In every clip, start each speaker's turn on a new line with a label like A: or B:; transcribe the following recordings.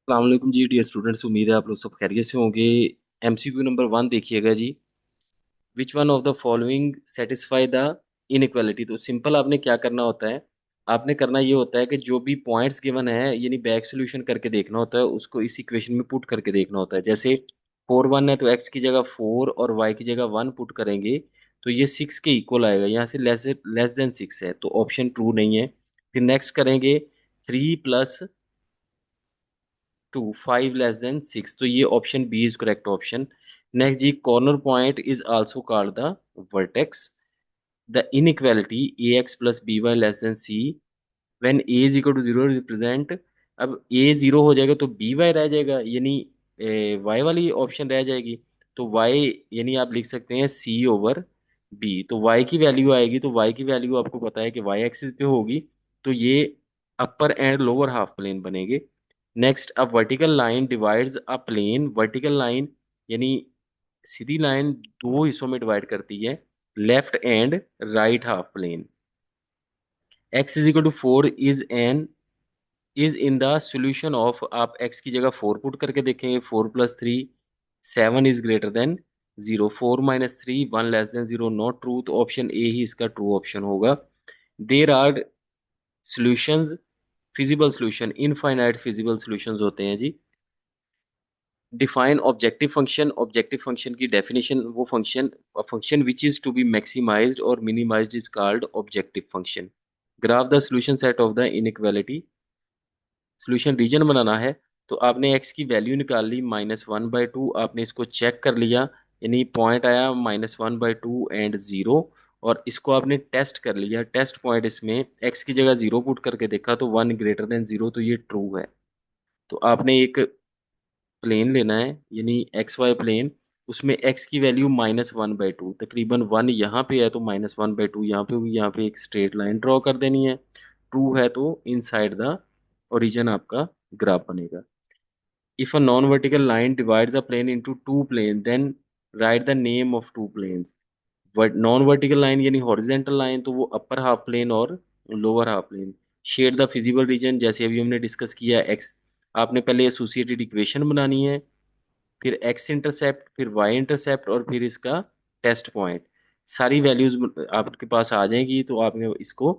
A: अस्सलाम जी dear students, उम्मीद है आप लोग सब खैरियत से होंगे। एमसीक्यू नंबर 1 देखिएगा जी। Which one of the following satisfy the inequality. तो सिंपल आपने क्या करना होता है, आपने करना ये होता है कि जो भी पॉइंट्स गिवन है यानी बैक सॉल्यूशन करके देखना होता है, उसको इस इक्वेशन में पुट करके देखना होता है। जैसे 4 1 है तो एक्स की जगह 4 और वाई की जगह 1 पुट करेंगे तो ये 6 के इक्वल आएगा। यहाँ से लेस देन 6 है तो ऑप्शन ट्रू नहीं है। फिर नेक्स्ट करेंगे 3 + 2 5 < 6, तो ये option B is correct option. Next जी, corner point is also called the vertex. The inequality ax + by < c when a is equal to 0 represent. अब a 0 हो जाएगा तो by रह जाएगा, यानी y वाली ऑप्शन रह जाएगी। तो y यानी आप लिख सकते हैं c/b। तो y की वैल्यू आएगी, तो y की वैल्यू आपको पता है कि y एक्सिस पे होगी, तो ये upper and lower half plane बनेंगे। Next, a vertical line divides a plane. Vertical line यानी सीधी लाइन दो हिस्सों में डिवाइड करती है, left and right half plane. x is equal to 4 is in the solution of, आप x की जगह 4 पुट करके देखेंगे। 4 + 3 7 is greater than 0। 4 - 3 1 less than 0, not true. तो ऑप्शन ए ही इसका ट्रू ऑप्शन होगा। There are solutions, feasible solution, infinite feasible solutions होते हैं जी। Define objective function. Objective function की डेफिनेशन, वो function function which is to be maximised और minimised is called objective function. Graph the solution set of the inequality. Solution region बनाना है तो आपने x की वैल्यू निकाल ली -1/2, आपने इसको चेक कर लिया, यानी पॉइंट आया -1/2 एंड 0, और इसको आपने टेस्ट कर लिया। टेस्ट पॉइंट इसमें x की जगह 0 पुट करके देखा तो 1 ग्रेटर देन 0, तो ये ट्रू है। तो आपने एक प्लेन लेना है यानी XY प्लेन, उसमें x की वैल्यू -1/2, तकरीबन 1 यहाँ पे है तो -1/2 यहाँ पे होगी। यहाँ पे एक स्ट्रेट लाइन ड्रॉ कर देनी है। ट्रू है तो इनसाइड द ओरिजिन आपका ग्राफ बनेगा। If a non vertical line divides a plane into two plane then write the name of two planes. Non vertical line यानी हॉरिजेंटल लाइन, तो वो अपर हाफ प्लेन और lower half plane. Shade the feasible region, जैसे अभी हमने discuss किया x, आपने पहले एसोसिएटेड इक्वेशन बनानी है, फिर एक्स इंटरसेप्ट, फिर वाई इंटरसेप्ट, और फिर इसका टेस्ट पॉइंट। सारी वैल्यूज आपके पास आ जाएंगी तो आपने इसको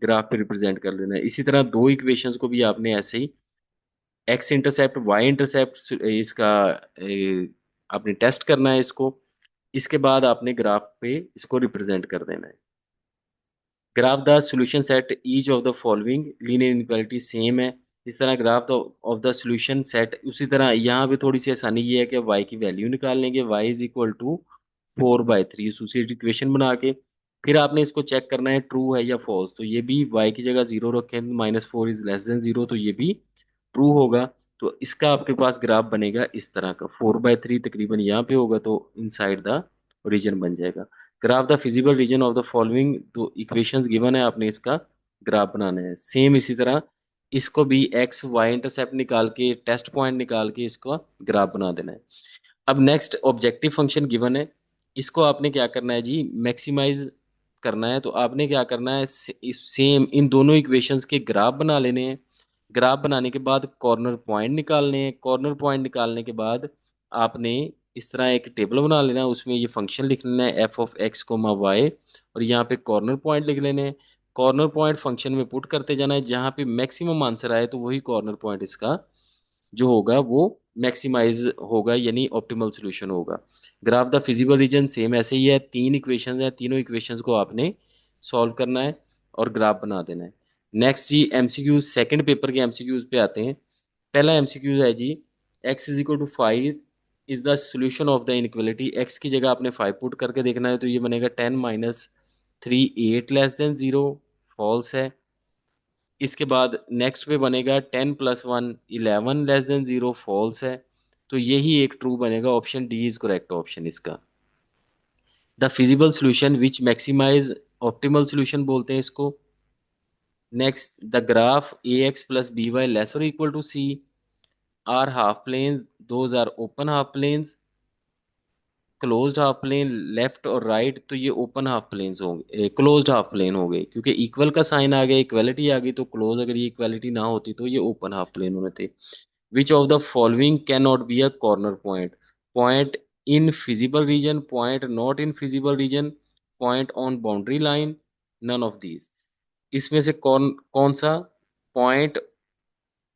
A: ग्राफ पे रिप्रेजेंट कर लेना है। इसी तरह दो इक्वेशंस को भी आपने ऐसे ही एक्स इंटरसेप्ट वाई इंटरसेप्ट इसका आपने टेस्ट करना है इसको। इसके बाद आपने ग्राफ पे इसको रिप्रेजेंट कर देना है। Graph the solution set each of the following linear inequality same है। इस तरह graph of the solution set, उसी तरह यहाँ पे थोड़ी सी आसानी ये है कि y की वैल्यू निकाल लेंगे। y is equal to 4/3 associated equation बना के, फिर आपने इसको चेक करना है ट्रू है या फॉल्स। तो ये भी y की जगह 0 रखें, -4 इज लेस देन 0, तो ये भी ट्रू होगा। तो इसका आपके पास ग्राफ बनेगा इस तरह का। 4/3 तकरीबन यहाँ पे होगा तो इनसाइड द रीजन बन जाएगा। Graph the feasible reason of the following, दो इक्वेशंस गिवन है, आपने इसका ग्राफ बनाना है। सेम इसी तरह इसको भी एक्स वाई इंटरसेप्ट निकाल के, टेस्ट पॉइंट निकाल के इसको ग्राफ बना देना है। अब नेक्स्ट, ऑब्जेक्टिव फंक्शन गिवन है, इसको आपने क्या करना है जी, मैक्सिमाइज करना है। तो आपने क्या करना है, सेम इन दोनों इक्वेशंस के ग्राफ बना लेने हैं। ग्राफ बनाने के बाद कॉर्नर पॉइंट निकालने हैं। कॉर्नर पॉइंट निकालने के बाद आपने इस तरह एक टेबल बना लेना है, उसमें ये फंक्शन लिख लेना है f(x, y), और यहाँ पे कॉर्नर पॉइंट लिख लेने हैं। कॉर्नर पॉइंट फंक्शन में पुट करते जाना है, जहाँ पे मैक्सिमम आंसर आए तो वही कॉर्नर पॉइंट इसका जो होगा वो मैक्सिमाइज होगा, यानी ऑप्टिमल सॉल्यूशन होगा। Graph the feasible region same ऐसे ही है। तीन इक्वेशंस हैं, तीनों इक्वेशंस को आपने सॉल्व करना है और ग्राफ बना देना है। नेक्स्ट जी, एमसीक्यूज, सेकंड पेपर के एमसीक्यूज पे आते हैं। पहला एमसीक्यूज है जी, x is equal to 5 is the solution of the inequality. x की जगह आपने 5 पुट करके देखना है, तो ये बनेगा 10 - 3 8 लेस देन 0, फॉल्स है। इसके बाद नेक्स्ट पे बनेगा 10 + 1 11 लेस देन 0, फॉल्स है। तो यही एक ट्रू बनेगा, option D is correct option इसका। The feasible solution which maximise, optimal solution बोलते हैं इसको। Next, the graph ax + by less और equal to c are half plane, those are open half planes. Closed half plane left और right, तो ये open half planes होंगे, closed half plane हो गए, क्योंकि इक्वल का साइन आ गया, इक्वलिटी आ गई। तो क्लोज, अगर ये इक्वलिटी ना होती तो ये ओपन हाफ प्लेन होने थे। Which of the following cannot be a corner point? Point in feasible region, point not in feasible region, point on boundary line, none of these. इसमें से कौन कौन सा point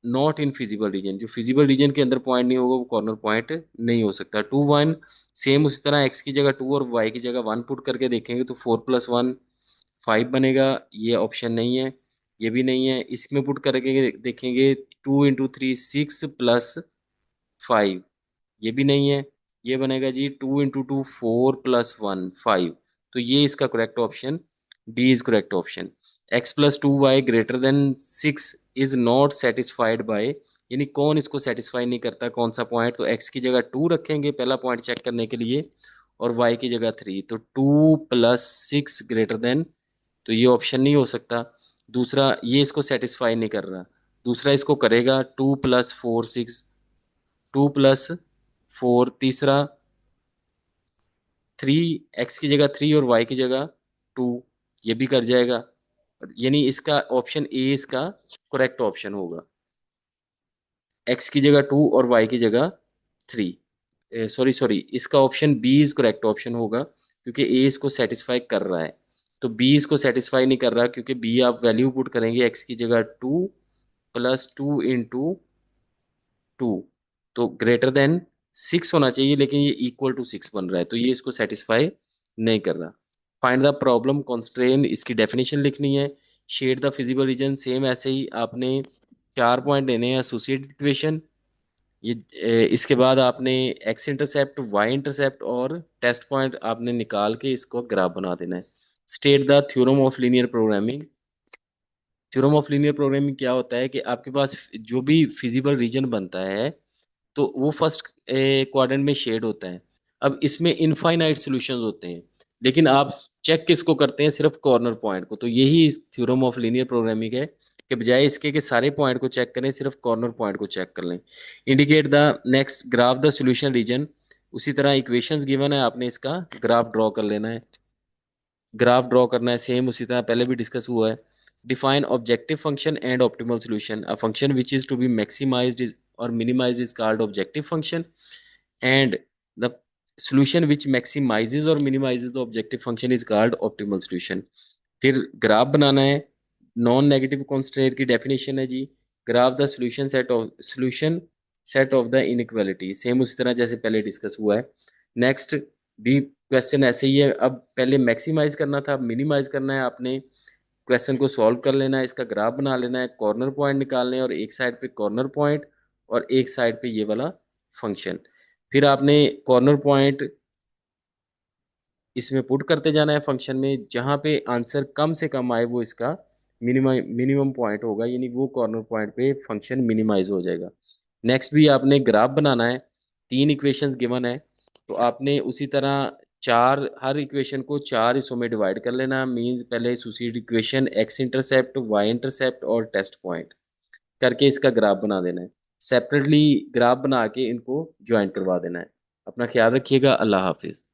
A: not in feasible region, जो feasible region के अंदर point नहीं होगा वो कॉर्नर पॉइंट नहीं हो सकता? 2 1, सेम उसी तरह एक्स की जगह 2 और वाई की जगह 1 पुट करके देखेंगे तो 4 + 1 5 बनेगा। ये ऑप्शन नहीं है, ये भी नहीं है। इसमें पुट करके देखेंगे 2 × 3 6 + 5, ये भी नहीं है। ये बनेगा जी 2 × 2 4 + 1 5। तो ये इसका correct option D is correct option. x + 2y greater than 6 is not satisfied by, यानी कौन इसको सेटिस्फाई नहीं करता, कौन सा पॉइंट? तो x की जगह 2 रखेंगे पहला पॉइंट चेक करने के लिए, और y की जगह 3, तो 2 + 6 ग्रेटर देन, तो ये ऑप्शन नहीं हो सकता। दूसरा, ये इसको सेटिस्फाई नहीं कर रहा। दूसरा इसको करेगा, 2 + 4 6, 2 + 4, तीसरा 3, एक्स की जगह 3 और वाई की जगह 2, ये भी कर जाएगा। यानी इसका ऑप्शन ए इसका करेक्ट ऑप्शन होगा। एक्स की जगह 2 और वाई की जगह 3, सॉरी सॉरी, इसका option B is correct option होगा, क्योंकि ए इसको सेटिस्फाई कर रहा है। तो बी इसको सेटिस्फाई नहीं कर रहा, क्योंकि बी आप वैल्यू पुट करेंगे एक्स की जगह 2 + 2 × 2, तो ग्रेटर देन 6 होना चाहिए, लेकिन ये =6 बन रहा है, तो ये इसको सेटिस्फाई नहीं कर रहा। फाइंड द प्रॉब्लम कॉन्स्ट्रेन, इसकी डेफिनेशन लिखनी है। Shade the feasible region, same ऐसे ही आपने 4 पॉइंट देने हैं एसोसिएटेड इक्वेशन। ये इसके बाद आपने एक्स इंटरसेप्ट, वाई इंटरसेप्ट और टेस्ट पॉइंट आपने निकाल के इसको ग्राफ बना देना है। State the theorem of linear programming. Theorem of linear programming क्या होता है कि आपके पास जो भी फिजिबल रीजन बनता है तो वो फर्स्ट क्वाड्रेंट में शेड होता है। अब इसमें इनफाइनाइट सॉल्यूशंस होते हैं, लेकिन आप चेक किसको करते हैं? सिर्फ कॉर्नर पॉइंट को। तो यही इस थ्योरम ऑफ लीनियर प्रोग्रामिंग है कि बजाय इसके कि सारे पॉइंट को चेक करें, सिर्फ कॉर्नर पॉइंट को चेक कर लें। Indicate the next graph the solution region. उसी तरह इक्वेशंस गिवन है, आपने इसका ग्राफ ड्रॉ कर लेना है। ग्राफ ड्रॉ करना है सेम उसी तरह पहले भी डिस्कस हुआ है। Define objective function and optimal solution. A function which is to be maximised is और minimised is called objective function, and the solution which maximizes or minimizes the objective function is called optimal solution। फिर graph बनाना है। Non negative constant की definition है जी, graph the solution set of the inequality, same उसी तरह जैसे पहले डिस्कस हुआ है। नेक्स्ट भी क्वेश्चन ऐसे ही है। अब पहले मैक्सिमाइज करना था, अब मिनिमाइज करना है। आपने क्वेश्चन को सॉल्व कर लेना है, इसका ग्राफ बना लेना है, कॉर्नर पॉइंट निकालने हैं, और एक साइड पे कॉर्नर पॉइंट और एक साइड पे ये वाला फंक्शन। फिर आपने कॉर्नर पॉइंट इसमें पुट करते जाना है फंक्शन में, जहां पे आंसर कम से कम आए वो इसका मिनिमम मिनिमम पॉइंट होगा, यानी वो कॉर्नर पॉइंट पे फंक्शन मिनिमाइज हो जाएगा। नेक्स्ट भी आपने ग्राफ बनाना है। 3 इक्वेशंस गिवन है, तो आपने उसी तरह चार, हर इक्वेशन को 4 हिस्सों में डिवाइड कर लेना। मींस पहले associated equation, x intercept, y intercept और टेस्ट पॉइंट करके इसका ग्राफ बना देना है। सेपरेटली ग्राफ बना के इनको ज्वाइन करवा देना है। अपना ख्याल रखिएगा। अल्लाह हाफिज।